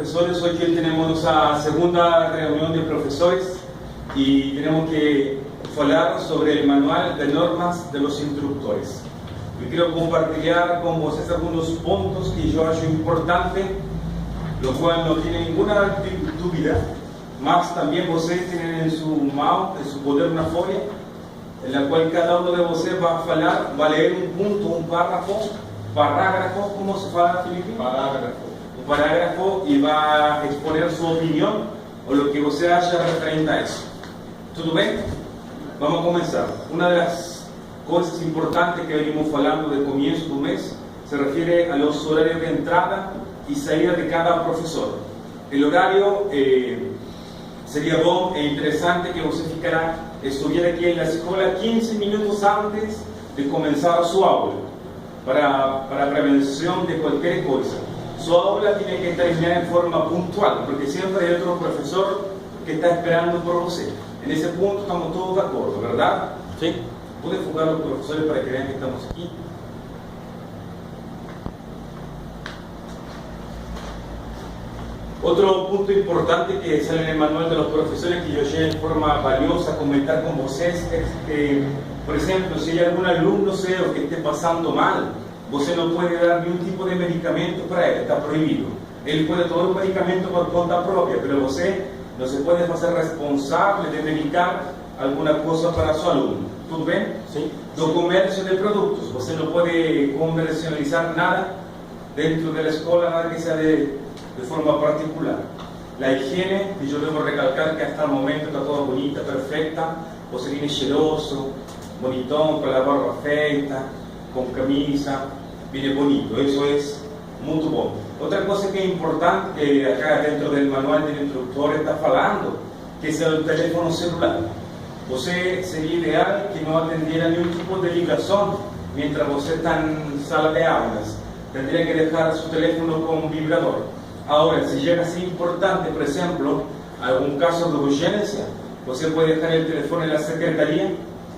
profesores, hoy tenemos nuestra segunda reunión de profesores y tenemos que hablar sobre el manual de normas de los instructores. Yo quiero compartir con ustedes algunos puntos que yo acho importante, lo cual no tiene ninguna duda, mas también ustedes tienen en su mano, en su poder, una folha, en la cual cada uno de ustedes va a hablar, va a leer un punto, un parágrafo, ¿cómo se fala, Felipe? Un parágrafo y va a exponer su opinión o lo que usted haya referente a eso. ¿Todo bien? Vamos a comenzar. Una de las cosas importantes que venimos hablando de comienzo del mes se refiere a los horarios de entrada y salida de cada profesor. El horario sería bueno e interesante que usted estuviera aquí en la escuela 15 minutos antes de comenzar su aula, para prevención de cualquier cosa. Su aula tiene que terminar en forma puntual, porque siempre hay otro profesor que está esperando por usted. En ese punto estamos todos de acuerdo, ¿verdad? Sí. ¿Pueden enfocar a los profesores para que vean que estamos aquí? Otro punto importante que sale en el manual de los profesores que yo llegué en forma valiosa a comentar con ustedes es que, por ejemplo, si hay algún alumno o que esté pasando mal, usted no puede dar ningún tipo de medicamento para él, está prohibido. Él puede tomar un medicamento por cuenta propia, pero usted no se puede hacer responsable de medicar alguna cosa para su alumno. ¿Todo bien? Sí. No comercio de productos, usted no puede comercializar nada dentro de la escuela, nada que sea de forma particular. La higiene, que yo debo recalcar que hasta el momento está toda bonita, perfecta, usted viene cheiroso, bonitón, con la barba feita, con camisa, viene bonito, eso es muy bueno. Otra cosa que es importante, que acá dentro del manual del instructor está hablando, que es el teléfono celular. Usted sería ideal que no atendiera ningún tipo de ligación mientras usted está en sala de aulas. Tendría que dejar su teléfono con vibrador. Ahora, si llega a ser importante, por ejemplo, algún caso de urgencia, usted puede dejar el teléfono en la secretaría,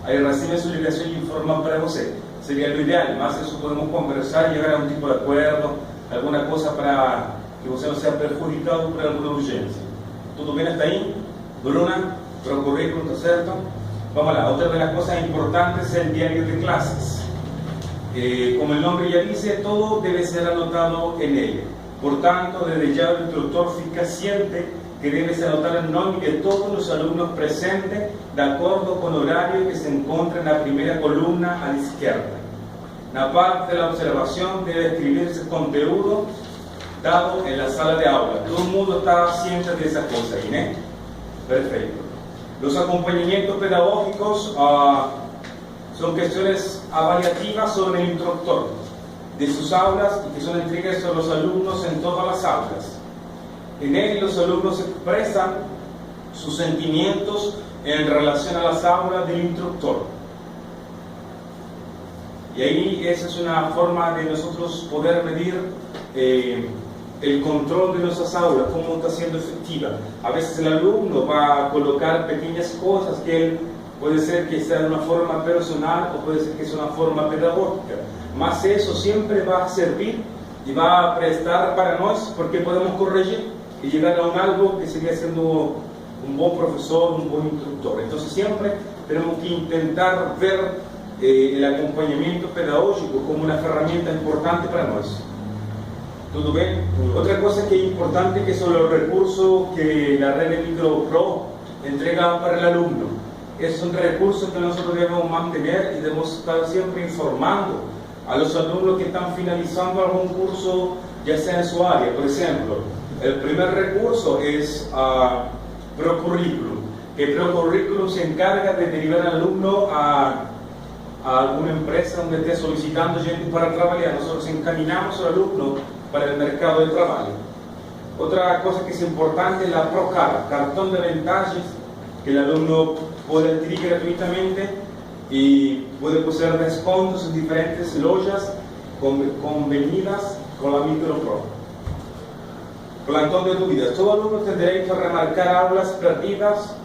ahí recibe su ligación y informa para usted. Sería lo ideal, más eso podemos conversar, llegar a un tipo de acuerdo, alguna cosa para que usted no sea perjudicado por alguna urgencia. ¿Todo bien hasta ahí? Bruna, pro currículum, ¿está cierto? Vamos a la otra de las cosas importantes es el diario de clases. Como el nombre ya dice, todo debe ser anotado en él. Por tanto, desde ya el instructor fica ciente que debe ser anotar el nombre de todos los alumnos presentes de acuerdo con el horario que se encuentra en la primera columna a la izquierda. La parte de la observación debe escribirse el conteúdo dado en la sala de aula. Todo el mundo está ciente de esa cosa, ¿no? Perfecto. Los acompañamientos pedagógicos son cuestiones avaliativas sobre el instructor de sus aulas y que son entregadas a los alumnos en todas las aulas. En él los alumnos expresan sus sentimientos en relación a las aulas del instructor. Y ahí esa es una forma de nosotros poder medir el control de nuestras aulas, cómo está siendo efectiva. A veces el alumno va a colocar pequeñas cosas que él puede ser que sea de una forma personal o puede ser que sea una forma pedagógica. Más eso siempre va a servir y va a prestar para nosotros porque podemos corregir y llegar a un algo que sería siendo un buen profesor, un buen instructor. Entonces siempre tenemos que intentar ver el acompañamiento pedagógico como una herramienta importante para nosotros. ¿Todo bien? Otra cosa que es importante que son los recursos que la red de MicroPro entrega para el alumno. Esos son recursos que nosotros debemos mantener y debemos estar siempre informando a los alumnos que están finalizando algún curso, ya sea en su área. Por ejemplo, el primer recurso es ProCurriculum, que ProCurriculum se encarga de derivar al alumno a alguna empresa donde esté solicitando gente para trabajar. Nosotros encaminamos al alumno para el mercado de trabajo. Otra cosa que es importante es la ProCard, cartón de ventajas que el alumno puede adquirir gratuitamente y puede poseer descuentos en diferentes lojas convenidas con la MicroPro. Plantón de dudas. Todo alumno tendrá derecho a remarcar aulas perdidas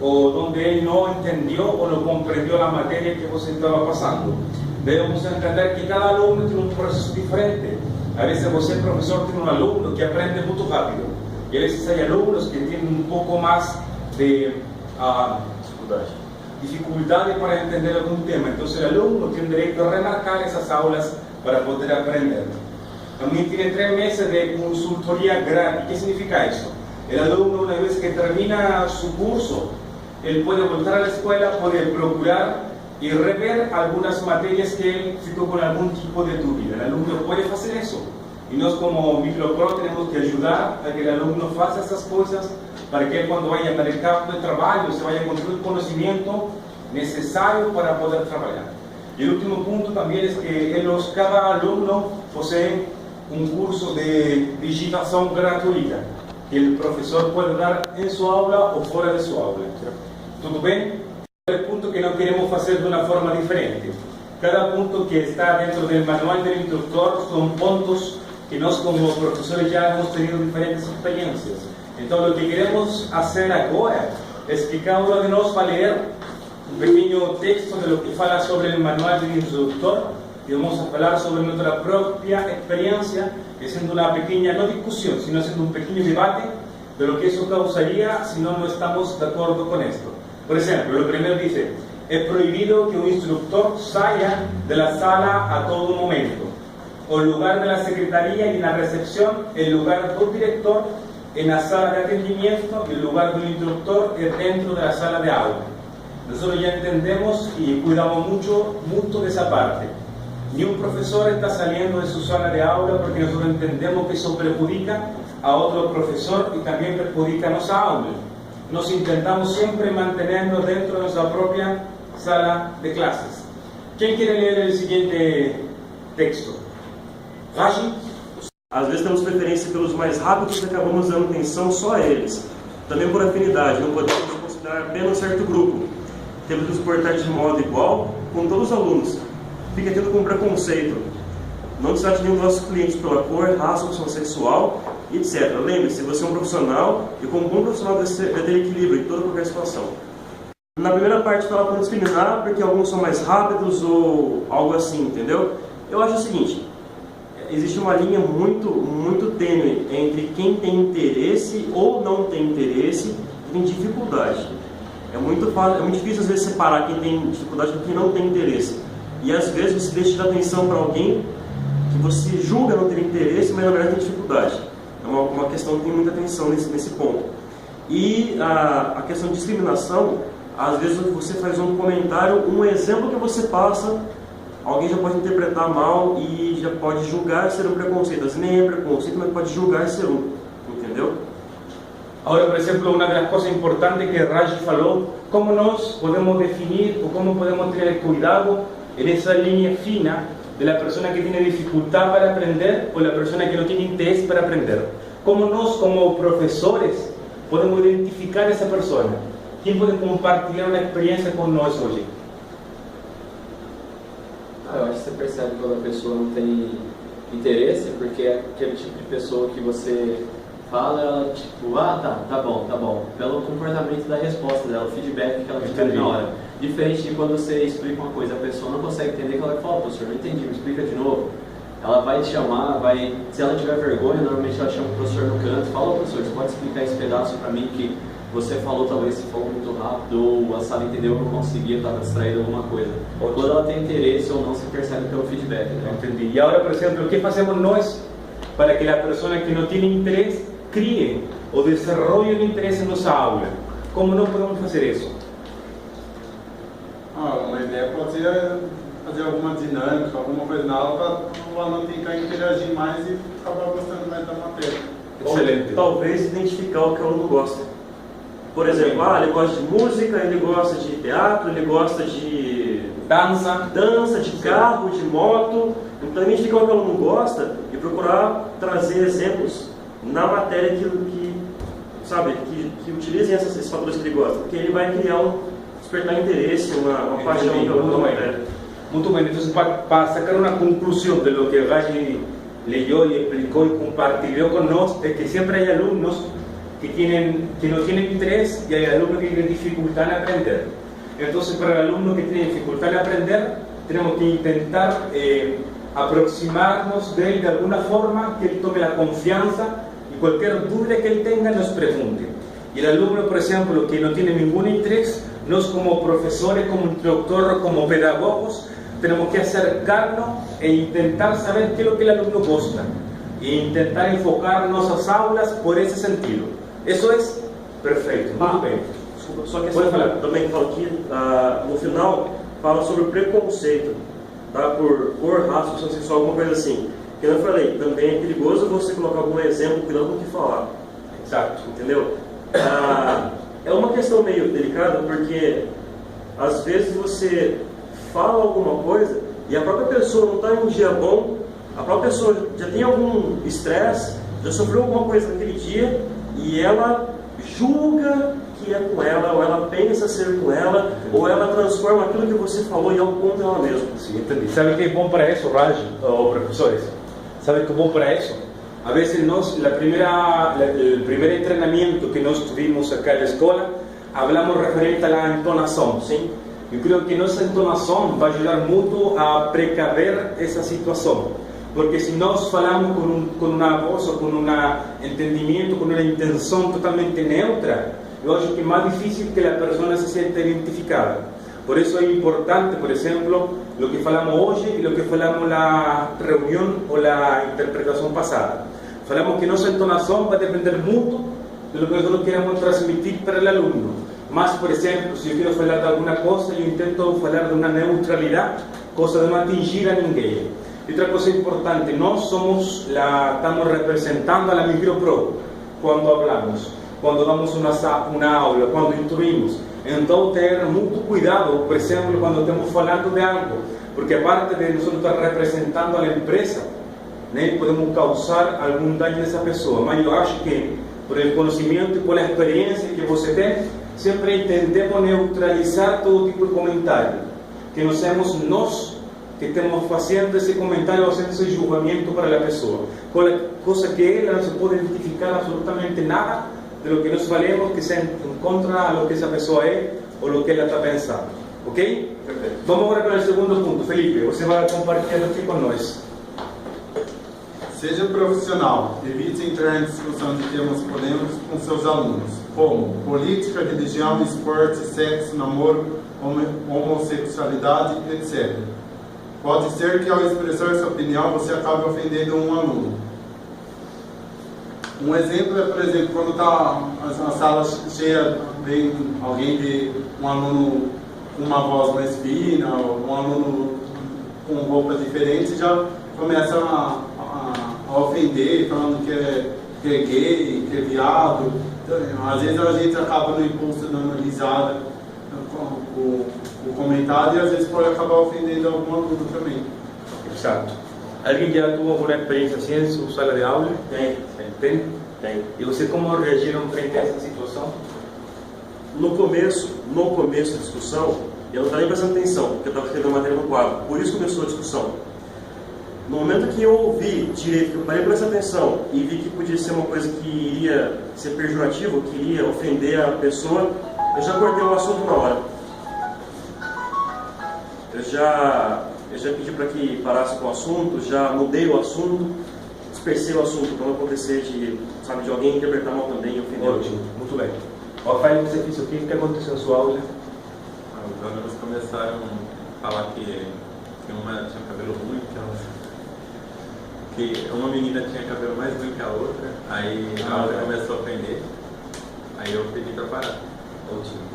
o donde él no entendió o no comprendió la materia que usted estaba pasando. Debemos entender que cada alumno tiene un proceso diferente. A veces você, profesor, tiene un alumno que aprende muy rápido y a veces hay alumnos que tienen un poco más de dificultades para entender algún tema. Entonces el alumno tiene derecho a remarcar esas aulas para poder aprender. También tiene 3 meses de consultoría gratis. ¿Qué significa eso? El alumno, una vez que termina su curso, él puede volver a la escuela, puede procurar y rever algunas materias que él ficó con algún tipo de dúvida. El alumno puede hacer eso. Y nos como Micropro tenemos que ayudar a que el alumno haga esas cosas para que él cuando vaya al campo de trabajo se vaya a construir el conocimiento necesario para poder trabajar. Y el último punto también es que cada alumno posee un curso de digitación gratuita que el profesor puede dar en su aula o fuera de su aula. ¿Todo bien? El punto que no queremos hacer de una forma diferente. Cada punto que está dentro del manual del instructor son puntos que nosotros como profesores ya hemos tenido diferentes experiencias. Entonces lo que queremos hacer ahora es que cada uno de nosotros va a leer un pequeño texto de lo que fala sobre el manual del instructor y vamos a hablar sobre nuestra propia experiencia, haciendo una pequeña, no discusión, sino haciendo un pequeño debate de lo que eso causaría si no estamos de acuerdo con esto. Por ejemplo, lo primero dice, es prohibido que un instructor salga de la sala a todo momento, o el lugar de la secretaría y en la recepción, el lugar del director en la sala de atendimiento y el lugar del instructor es dentro de la sala de aula. Nosotros ya entendemos y cuidamos mucho de esa parte. Ni un profesor está saliendo de su sala de aula porque nosotros entendemos que eso perjudica a otro profesor y también perjudica a nuestra aula. Nos intentamos siempre mantenernos dentro de nuestra propia sala de clases. ¿Quién quiere leer el siguiente texto? Raji? Às vezes temos preferência pelos mais rápidos e acabamos dando atenção só a eles. Também por afinidade, não podemos considerar apenas um certo grupo. Temos que nos portar de modo igual com todos os alunos. Fique atento com preconceito. Não trate nenhum dos nossos clientes pela cor, raça, opção sexual, etc. Lembre-se, você é um profissional e como bom profissional deve ter equilíbrio em toda qualquer situação. Na primeira parte fala para discriminar porque alguns são mais rápidos ou algo assim, entendeu? Eu acho o seguinte, existe uma linha muito tênue entre quem tem interesse ou não tem interesse e tem dificuldade. É muito difícil às vezes separar quem tem dificuldade do que não tem interesse. E às vezes você deixa de dar atenção para alguém que você julga não ter interesse, mas na verdade tem dificuldade. É uma questão que tem muita atenção nesse ponto. E a questão de discriminação, às vezes você faz um comentário, um exemplo que você passa, alguém já pode interpretar mal e já pode julgar ser um preconceito. Às vezes nem é preconceito, mas pode julgar ser um. Entendeu? Ahora, por ejemplo, una de las cosas importantes que Raji falou, cómo nos podemos definir o cómo podemos tener cuidado en esa línea fina de la persona que tiene dificultad para aprender o la persona que no tiene interés para aprender. ¿Cómo nos, como profesores, podemos identificar a esa persona? ¿Quién puede compartir una experiencia con nosotros hoy? Eu acho que você percebe quando a pessoa não tem interesse, porque é aquele tipo de pessoa que você fala, ela tipo, tá bom, pelo comportamento da resposta dela, o feedback que ela te dá na hora. Diferente de quando você explica uma coisa, a pessoa não consegue entender, que ela fala, professor, não entendi, me explica de novo. Ela vai te chamar, se ela tiver vergonha, normalmente ela chama o professor no canto, fala, professor, você pode explicar esse pedaço para mim que você falou, talvez você falou muito rápido, ou a sala entendeu, eu não conseguia, estava distraído alguma coisa. Quando ela tem interesse ou não, se percebe pelo feedback. Né? Entendi. E agora, por exemplo, o que fazemos nós para que a pessoa que não tem interesse crie ou desenvolva o interesse em nossa aula? Como não podemos fazer isso? Uma ideia pode ser fazer alguma dinâmica, alguma coisa na aula para o aluno tentar interagir mais e acabar gostando mais da matéria. Excelente. Talvez identificar o que o aluno gosta. Por exemplo, ele gosta de música, ele gosta de teatro, ele gosta de dança, de carro, de moto. Então, identificar o que o aluno gosta e procurar trazer exemplos na matéria que utilizem esses fatores que ele gosta, porque ele vai criar despertar interesse, uma paixão pela matéria. Muito bem, então para sacar uma conclusão de lo que Raji leyó y explicó y compartió con nosotros, es que siempre hay alumnos que no tienen interés y hay alumnos que tienen dificultad en aprender. Entonces, para el alumno que tiene dificultad en aprender, tenemos que intentar aproximarnos de él de alguna forma, que él tome la confianza y cualquier duda que él tenga nos pregunte. Y el alumno, por ejemplo, que no tiene ningún interés, nos como profesores, como instructores, como pedagogos, tenemos que acercarnos e intentar saber qué es lo que el alumno gosta e intentar enfocarnos as aulas por esse sentido. Isso é perfeito, muito bem. Desculpa, só que também que fala aqui, no final, fala sobre preconceito, tá? Por cor, raça, opção sexual, alguma coisa assim. Que eu falei, também é perigoso você colocar algum exemplo, cuidado com o que falar. Exato. Entendeu? É uma questão meio delicada, porque às vezes você fala alguma coisa e a própria pessoa não está em um dia bom, a própria pessoa já tem algum estresse, já sofreu alguma coisa naquele dia e ela julga que é com ela, ou ela pensa ser com ela, ou ela transforma aquilo que você falou em algo contra ela mesma. Sim, entendi. Sabe o que é bom para isso, Raj, ou professores? Sabe o que é bom para isso? A veces el primer entrenamiento que nós tuvimos acá en la escuela, hablamos referente a la entonación, ¿sí? Yo creo que nuestra entonación va a ayudar mucho a precaver esa situación, porque si nos falamos con una voz o con un entendimiento, con una intención totalmente neutra, yo acho que es más difícil que la persona se sienta identificada. Por eso es importante, por ejemplo, lo que falamos hoy y lo que falamos en la reunión o la interpretación pasada. Falamos que nuestra entonación va a depender mucho de lo que nosotros queremos transmitir para el alumno. Más, por ejemplo, si yo quiero hablar de alguna cosa, yo intento hablar de una neutralidad, cosa de no atingir a ninguém. Y otra cosa importante, no estamos representando a la micropro cuando hablamos, cuando damos una aula, cuando instruimos. Entonces, tener mucho cuidado, por ejemplo, cuando estamos hablando de algo, porque aparte de nosotros estar representando a la empresa, podemos causar algún daño a esa persona. Mas yo acho que, por el conocimiento y por la experiencia que você tem, siempre intentemos neutralizar todo tipo de comentario, que no seamos nós que estemos haciendo ese comentario, haciendo ese julgamento para la persona, cosa que ella no se puede identificar absolutamente nada de lo que nos falemos, que sea en contra a lo que esa persona es o lo que ella está pensando. ¿Ok? Perfecto. Vamos ahora con el segundo punto. Felipe, você vai compartilhar aqui com nós. Seja profissional, evite entrar em discussão de temas polêmicos com seus alunos, como política, religião, esporte, sexo, namoro, homossexualidade, etc. Pode ser que ao expressar sua opinião você acabe ofendendo um aluno. Um exemplo é, por exemplo, quando está a sala cheia, vem alguém um aluno com uma voz mais fina, ou um aluno com roupa diferente, já começa a ofender, falando que é gay, que é viado. Então, às vezes a gente acaba no impulso dando risada com o comentário e às vezes pode acabar ofendendo algum aluno também. Exato. Alguém já teve alguma experiência assim em sua sala de aula? Tem? E você como reagiram frente a essa situação? No começo da discussão, eu não estava nem prestando atenção, porque eu estava escrevendo matéria no quadro. Por isso começou a discussão. No momento que eu ouvi direito, que eu parei prestar atenção e vi que podia ser uma coisa que iria ser pejorativa, que iria ofender a pessoa, eu já cortei o assunto na hora. Eu já pedi para que parasse com o assunto, já mudei o assunto, dispersei o assunto para não acontecer de alguém interpretar mal também e ofender. Ótimo, muito bem. Rafael, você fez o que? O que aconteceu na sua aula? Os alunos começaram a falar que uma tinha cabelo ruim, que uma menina tinha cabelo mais ruim que a outra, aí a outra começou a ofender, aí eu pedi para parar. Ótimo.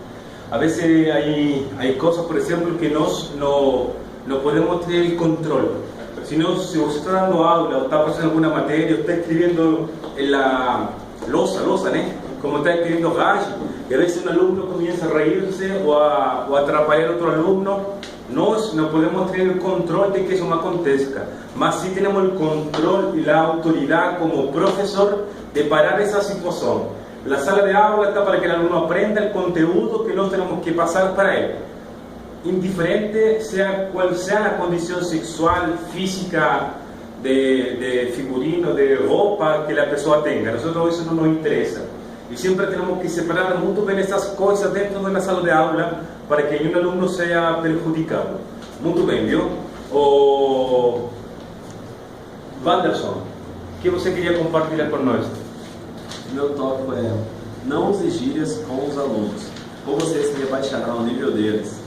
A veces hay cosas, por ejemplo, que no podemos tener el control. Si usted está dando aula o está pasando alguna materia, o está escribiendo en la losa, ¿no? Como está escribiendo Raj, y a veces un alumno comienza a reírse o a atrapalhar a otro alumno, no podemos tener el control de que eso no acontezca. Mas sí tenemos el control y la autoridad como profesor de parar esa situación. La sala de aula está para que el alumno aprenda el contenido que nosotros tenemos que pasar para él. Indiferente sea cual sea la condición sexual, física, de figurino, de ropa que la persona tenga. Nosotros eso no nos interesa. Y siempre tenemos que separar muy bien esas cosas dentro de la sala de aula para que ningún alumno sea perjudicado. Muy bien, ¿vio? Wanderson, o que você queria compartilhar com nós? Meu tópico é: não use gírias com os alunos, ou você se rebaixará ao nível deles.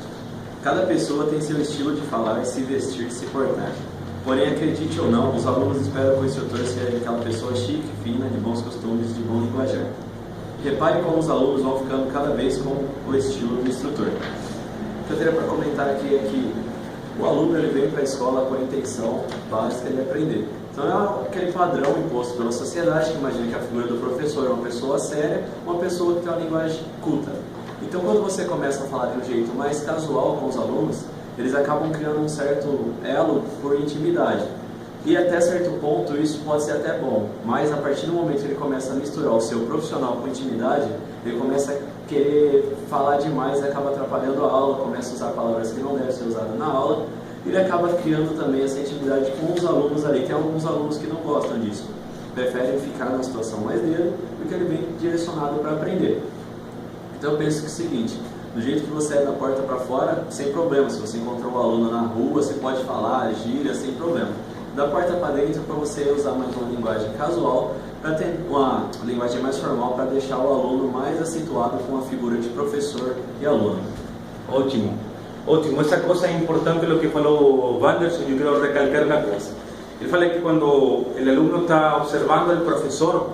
Cada pessoa tem seu estilo de falar, se vestir, se portar. Porém, acredite ou não, os alunos esperam que o instrutor seja aquela pessoa chique, fina, de bons costumes, de bom linguajar. Repare como os alunos vão ficando cada vez com o estilo do instrutor. O que eu teria para comentar aqui é que o aluno ele vem para a escola com a intenção básica de aprender. Então é aquele padrão imposto pela sociedade, que imagina que a figura do professor é uma pessoa séria, uma pessoa que tem uma linguagem culta. Então quando você começa a falar de um jeito mais casual com os alunos, eles acabam criando um certo elo por intimidade. E até certo ponto isso pode ser até bom, mas a partir do momento que ele começa a misturar o seu profissional com intimidade, ele começa a querer falar demais, acaba atrapalhando a aula, começa a usar palavras que não devem ser usadas na aula, e ele acaba criando também essa intimidade com os alunos ali. Tem alguns alunos que não gostam disso, preferem ficar numa situação mais dele, porque ele vem direcionado para aprender. Então eu penso que é o seguinte: do jeito que você é da porta para fora, sem problema. Se você encontrou um aluno na rua, você pode falar, gíria, sem problema. Da porta para dentro, para você usar mais uma linguagem casual, para ter uma linguagem mais formal, para deixar o aluno mais acentuado com a figura de professor e aluno. Ótimo, ótimo. Essa coisa é importante, o que falou Wanderson. Eu quero recalcar uma coisa. Ele fala que quando o aluno está observando o professor,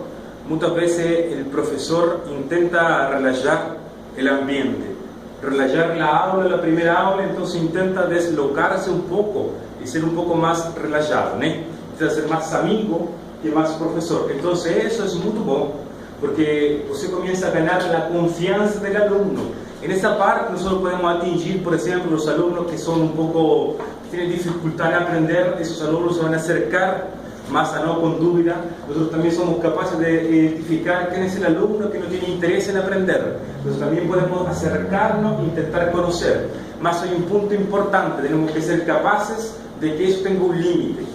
muitas vezes o professor intenta relajar o ambiente, relajar a aula, a primeira aula, então intenta deslocar-se um pouco e ser um pouco mais relajado, né? Tenta ser mais amigo que mais professor. Então isso é muito bom, porque você começa a ganhar a confiança do aluno. E nessa parte nós podemos atingir, por exemplo, os alunos que são um pouco, têm dificuldade em aprender. Esses alunos vão acercar mais a nós com dúvida. Nós também somos capazes de identificar quem é o aluno que não tem interesse em aprender. Nós também podemos acercar-nos e tentar conhecer. Mas é um ponto importante: temos que ser capazes de que isso tenha um limite.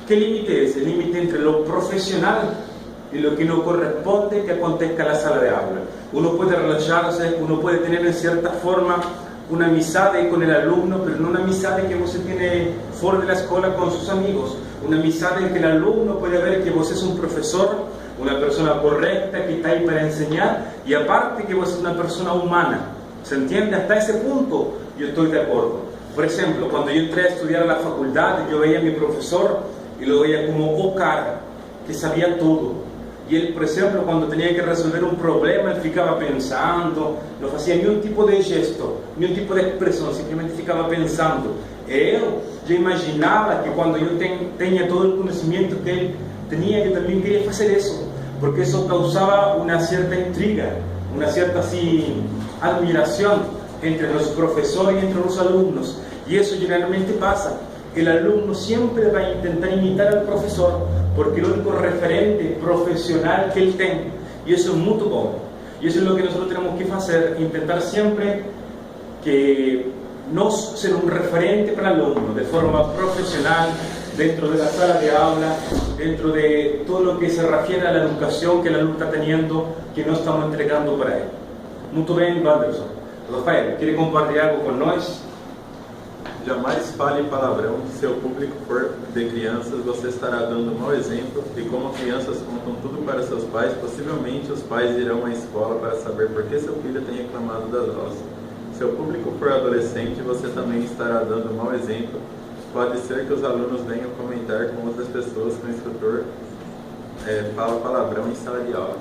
Que limite é esse? El límite entre o profissional e o que não corresponde que aconteça na sala de aula. Uno puede relajarse, uno puede tener en cierta forma una amistad con el alumno, pero no una amistad que você tiene fuera de la escuela con sus amigos. Una amistad en que el alumno puede ver que você es un profesor, una persona correcta que está ahí para enseñar, y aparte que você es una persona humana. ¿Se entiende? Hasta ese punto yo estoy de acuerdo. Por ejemplo, cuando yo entré a estudiar a la facultad, yo veía a mi profesor y lo veía como o cara, que sabía todo. Y él, por ejemplo, cuando tenía que resolver un problema, él ficaba pensando, no hacía ni un tipo de gesto, ni un tipo de expresión, simplemente ficaba pensando. Yo imaginaba que cuando yo tenía todo el conocimiento que él tenía, yo también quería hacer eso, porque eso causaba una cierta intriga, una cierta así, admiración entre los profesores y entre los alumnos. Y eso generalmente pasa. El alumno siempre va a intentar imitar al profesor, porque es el único referente profesional que él tiene. Y eso es muy bueno. Y eso es lo que nosotros tenemos que hacer, intentar siempre que nos ser un referente para el alumno, de forma profesional, dentro de la sala de aula, dentro de todo lo que se refiere a la educación que el alumno está teniendo, que no estamos entregando para él. Muy bien, Wanderson. Rafael, ¿quiere compartir algo con nosotros? Jamais fale palavrão. Se seu público for de crianças, você estará dando um mau exemplo, e como crianças contam tudo para seus pais, possivelmente os pais irão à escola para saber por que seu filho tem reclamado das aulas. Se seu público for adolescente, você também estará dando um mau exemplo. Pode ser que os alunos venham comentar com outras pessoas que o instrutor fala palavrão em sala de aula.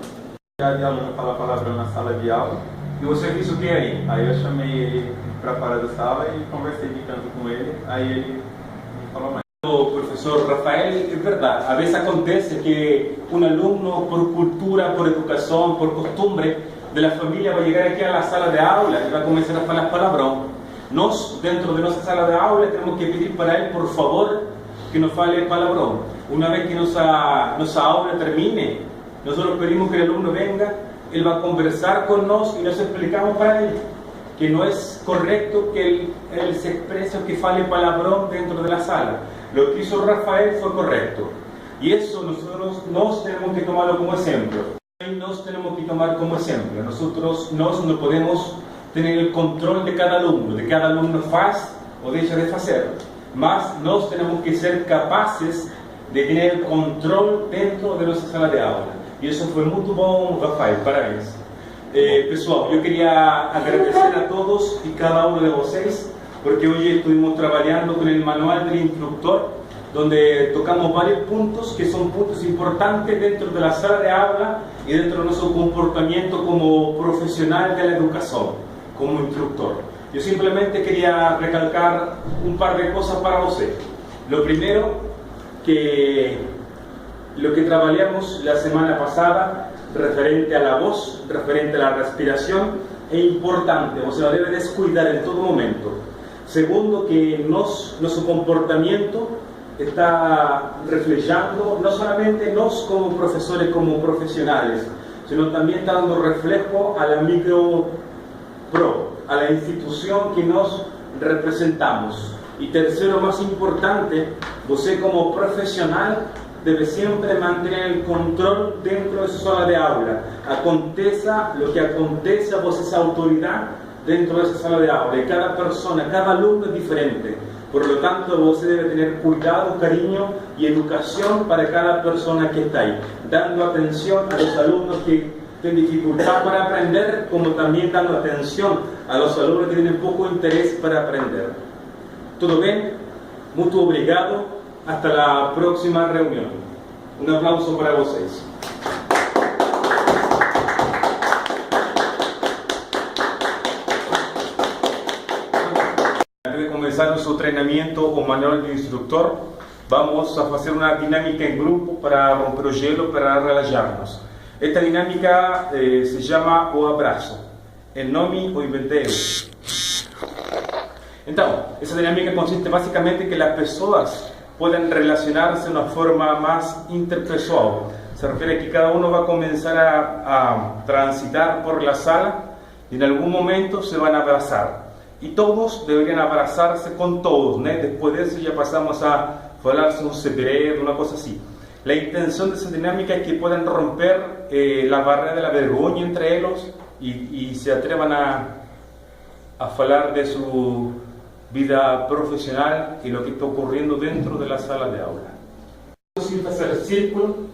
De aluno falar palavrão na sala de aula. E você fez o que aí? Aí eu chamei ele para fora da sala e conversei de canto com ele, aí ele me falou mais. O professor Rafael, é verdade, a vezes acontece que um aluno, por cultura, por educação, por costumbre de la familia, vai chegar aqui à sala de aula e vai começar a falar palavrão. Nós, dentro de nossa sala de aula, temos que pedir para ele, por favor, que não fale palavrão. Uma vez que nossa aula termine, nós pedimos que o aluno venga, ele vai conversar com nós e nós explicamos para ele que no es correcto que él se exprese o que fale palabrón dentro de la sala. Lo que hizo Rafael fue correcto. Y eso nosotros nos tenemos que tomarlo como ejemplo. Nos tenemos que tomar como ejemplo. Nosotros no podemos tener el control de cada alumno faz o deja de hacer. Mas nos tenemos que ser capaces de tener controle dentro de nossa sala de aula. E isso foi muito bom, Rafael, parabéns. Pessoal, eu queria agradecer a todos e cada um de vocês, porque hoje estuvimos trabalhando com o manual do instructor, donde tocamos vários pontos que são pontos importantes dentro da sala de aula e dentro do nosso comportamento como profissional da educação, como instructor. Eu simplesmente queria recalcar um par de coisas para você. Lo primeiro, que lo que trabajamos la semana pasada referente a la voz, referente a la respiración, es importante, o sea, debe descuidar en todo momento. Segundo, que nuestro comportamiento está reflejando no solamente nos como profesores, como profesionales, sino también está dando reflejo a la micro pro, a la institución que nos representamos. Y tercero, más importante, você como profesional debe siempre mantener el control dentro de su sala de aula. Aconteça lo que aconteça, você es autoridad dentro de esa sala de aula. Y cada persona, cada alumno es diferente. Por lo tanto, você debe tener cuidado, cariño y educación para cada persona que está ahí, dando atención a los alumnos que tienen dificultad para aprender, como también dando atención a los alumnos que tienen poco interés para aprender. ¿Todo bien? Muito obrigado. Hasta la próxima reunión. Un aplauso para vocês. Antes de comenzar nuestro entrenamiento o manual de instructor, vamos a hacer una dinámica en grupo para romper el hielo, para relajarnos. Esta dinámica se llama o abrazo. El nome o inventei. Então, essa dinâmica consiste basicamente em que as pessoas podem relacionar-se de uma forma mais interpessoal. Se refere a que cada um vai começar a transitar por la sala e em algum momento se vão abraçar. E todos deveriam abraçar-se com todos, né? Depois disso já passamos a falar um segredo, uma coisa assim. A intenção dessa dinâmica é que podem romper a barreira da vergonha entre eles e se atrevam a falar de sua vida profissional y lo que está ocurriendo dentro de la sala de aula. Sin hacer círculo,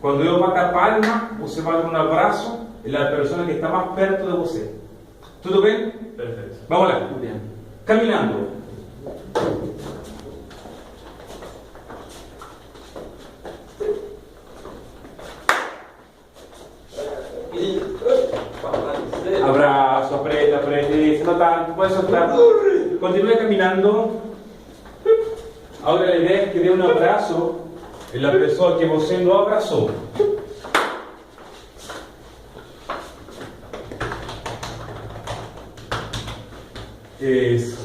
cuando yo bata palma, você vai dar un abrazo a la persona que está más perto de você. ¿Todo bien? Perfeito. Vamos lá. Muito bem. Caminando. Abrazo, aprieta, aprieta, no tanto, puedes soltar. Continúe caminando. Ahora la idea es que dé un abrazo a la persona que você no abrazó.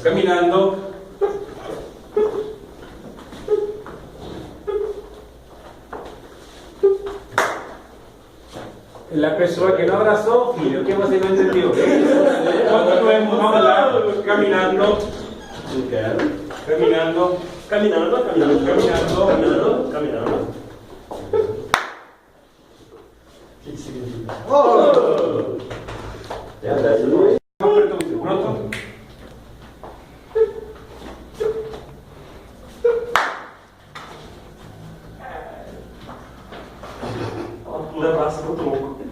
Caminando. La persona que no abrazó, filho, que você não entendeu. Continuemos, vamos lá, caminando. Não quero. Caminando. Caminhando, caminhando, caminhando, caminhando, caminhando. O que significa? Oh! Pronto? Um abraço no tronco.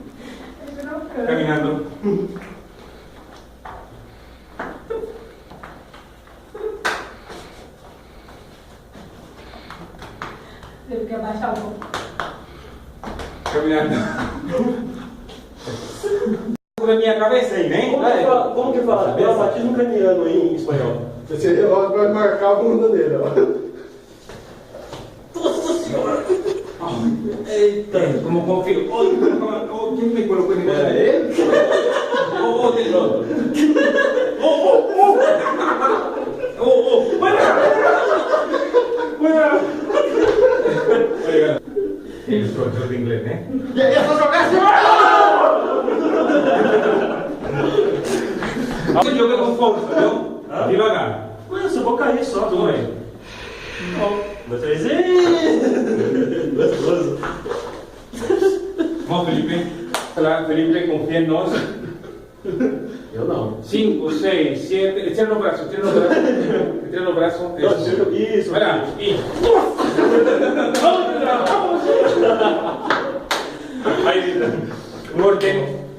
Caminando. Teve que abaixar o pouco. Caminando. Na minha cabeça aí, né? Como que fala? Batismo craniano em espanhol. Esse relógio vai marcar a bunda dele, ó. Nossa senhora! Eita, como confio. Quem me colocou em Era ele? de novo. Eles professor de inglês, né? E aí, essa jogar Você joga com força, viu? Devagar. Mas eu vou cair só. Tudo bem. Dois, três gostoso. Vamos, Felipe. Felipe, confia em nós. Eu não. 5, 6, 7. Estira no braço, estira no braço. Estira no braço. Isso. Vai lá. E. Hay un orden